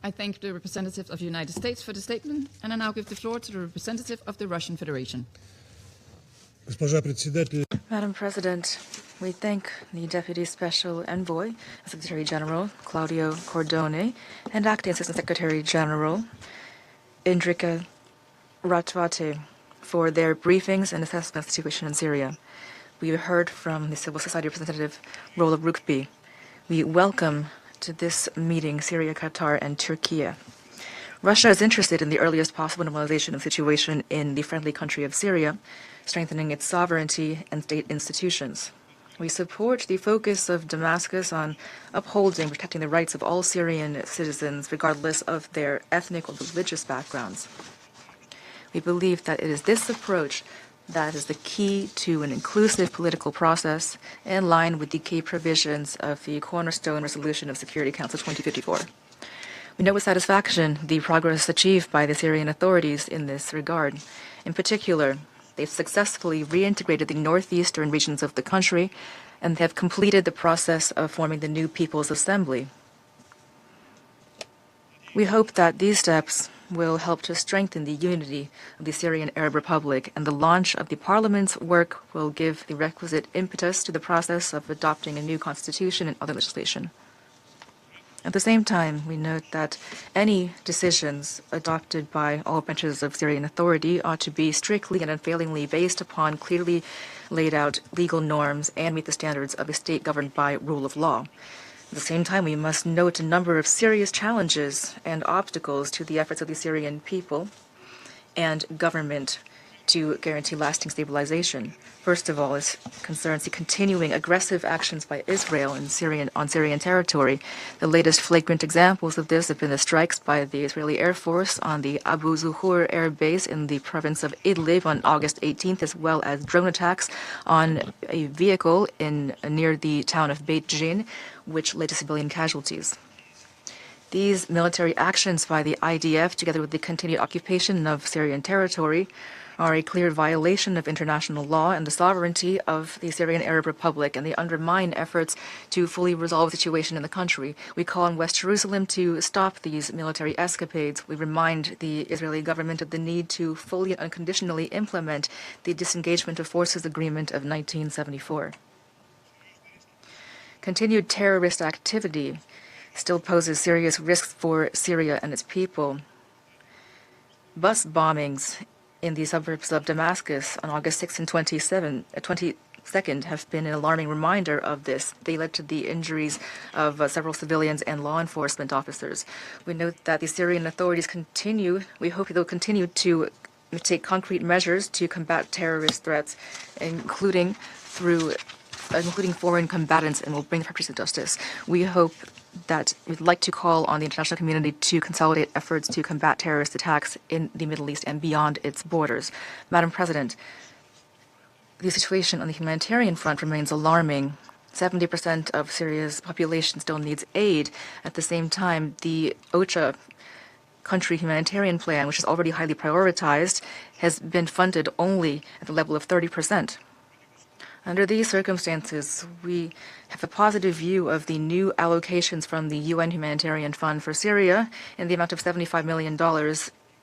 I thank the representative of the United States for the statement, and I now give the floor to the representative of the Russian Federation. Madam President, we thank the Deputy Special Envoy, Secretary General Claudio Cordone, and Acting Assistant Secretary General Indrika Ratvate for their briefings and assessment of the situation in Syria. We heard from the civil society representative Rola Rukbi. We welcome to this meeting Syria, Qatar, and Turkey. Russia is interested in the earliest possible normalization of the situation in the friendly country of Syria, strengthening its sovereignty and state institutions. We support the focus of Damascus on upholding and protecting the rights of all Syrian citizens, regardless of their ethnic or religious backgrounds. We believe that it is this approach that is the key to an inclusive political process in line with the key provisions of the Cornerstone Resolution of Security Council 2054. We note with satisfaction the progress achieved by the Syrian authorities in this regard. In particular, they've successfully reintegrated the northeastern regions of the country and have completed the process of forming the new People's Assembly. We hope that these steps will help to strengthen the unity of the Syrian Arab Republic, and the launch of the parliament's work will give the requisite impetus to the process of adopting a new constitution and other legislation. At the same time, we note that any decisions adopted by all branches of Syrian authority ought to be strictly and unfailingly based upon clearly laid out legal norms and meet the standards of a state governed by rule of law. At the same time, we must note a number of serious challenges and obstacles to the efforts of the Syrian people and government to guarantee lasting stabilization. First of all, it concerns the continuing aggressive actions by Israel on Syrian territory. The latest flagrant examples of this have been the strikes by the Israeli Air Force on the Abu Zuhur air base in the province of Idlib on August 18th, as well as drone attacks on a vehicle near the town of Beit Jin, which led to civilian casualties. These military actions by the IDF, together with the continued occupation of Syrian territory, are a clear violation of international law and the sovereignty of the Syrian Arab Republic, and they undermine efforts to fully resolve the situation in the country. We call on West Jerusalem to stop these military escapades. We remind the Israeli government of the need to fully and unconditionally implement the Disengagement of Forces Agreement of 1974. Continued terrorist activity still poses serious risks for Syria and its people. Bus bombings in the suburbs of Damascus on August 6th and 22nd have been an alarming reminder of this. They led to the injuries of several civilians and law enforcement officers. We note that the Syrian authorities we hope they'll continue to take concrete measures to combat terrorist threats, including foreign combatants, and will bring the perpetrators to justice. We hope that we'd like to call on the international community to consolidate efforts to combat terrorist attacks in the Middle East and beyond its borders. Madam President, the situation on the humanitarian front remains alarming. 70% of Syria's population still needs aid. At the same time, the OCHA country humanitarian plan, which is already highly prioritized, has been funded only at the level of 30%. Under these circumstances, we have a positive view of the new allocations from the UN Humanitarian Fund for Syria in the amount of $75 million,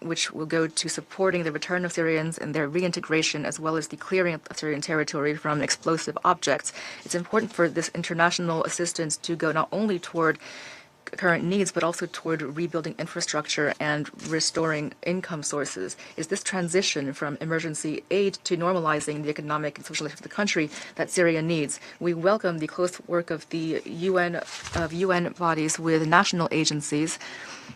which will go to supporting the return of Syrians and their reintegration, as well as the clearing of Syrian territory from explosive objects. It's important for this international assistance to go not only toward current needs, but also toward rebuilding infrastructure and restoring income sources. Is this transition from emergency aid to normalizing the economic and social life of the country that Syria needs? We welcome the close work of the UN bodies with national agencies.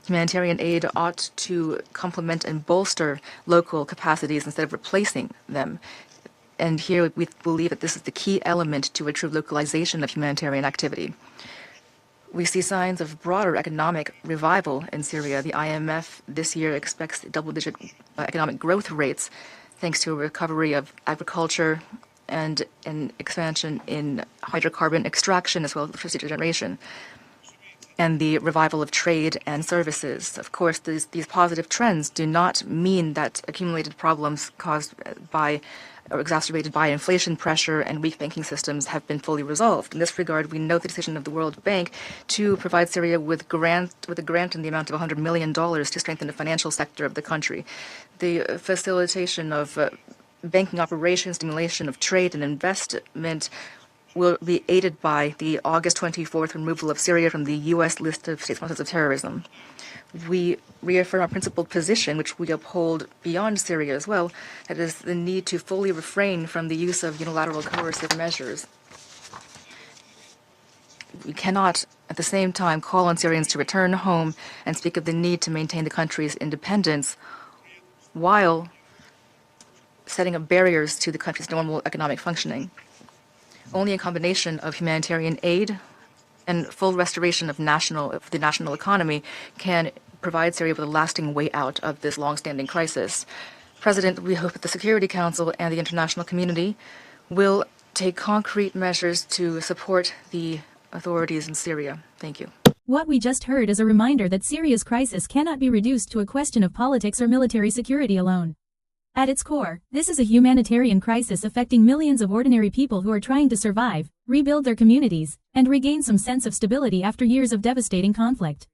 Humanitarian aid ought to complement and bolster local capacities instead of replacing them. And here we believe that this is the key element to a true localization of humanitarian activity. We see signs of broader economic revival in Syria. The IMF this year expects double-digit economic growth rates thanks to a recovery of agriculture and an expansion in hydrocarbon extraction as well as electricity generation. and the revival of trade and services. Of course, these positive trends do not mean that accumulated problems caused by or exacerbated by inflation pressure and weak banking systems have been fully resolved. In this regard, we note the decision of the World Bank to provide Syria with a grant in the amount of $100 million to strengthen the financial sector of the country. The facilitation of banking operations, stimulation of trade and investment will be aided by the August 24th removal of Syria from the U.S. list of state sponsors of terrorism. We reaffirm our principled position, which we uphold beyond Syria as well, that is the need to fully refrain from the use of unilateral coercive measures. We cannot, at the same time, call on Syrians to return home and speak of the need to maintain the country's independence while setting up barriers to the country's normal economic functioning. Only a combination of humanitarian aid and full restoration of the national economy can provide Syria with a lasting way out of this long-standing crisis. President, we hope that the Security Council and the international community will take concrete measures to support the authorities in Syria. Thank you. What we just heard is a reminder that Syria's crisis cannot be reduced to a question of politics or military security alone. At its core, this is a humanitarian crisis affecting millions of ordinary people who are trying to survive, rebuild their communities, and regain some sense of stability after years of devastating conflict.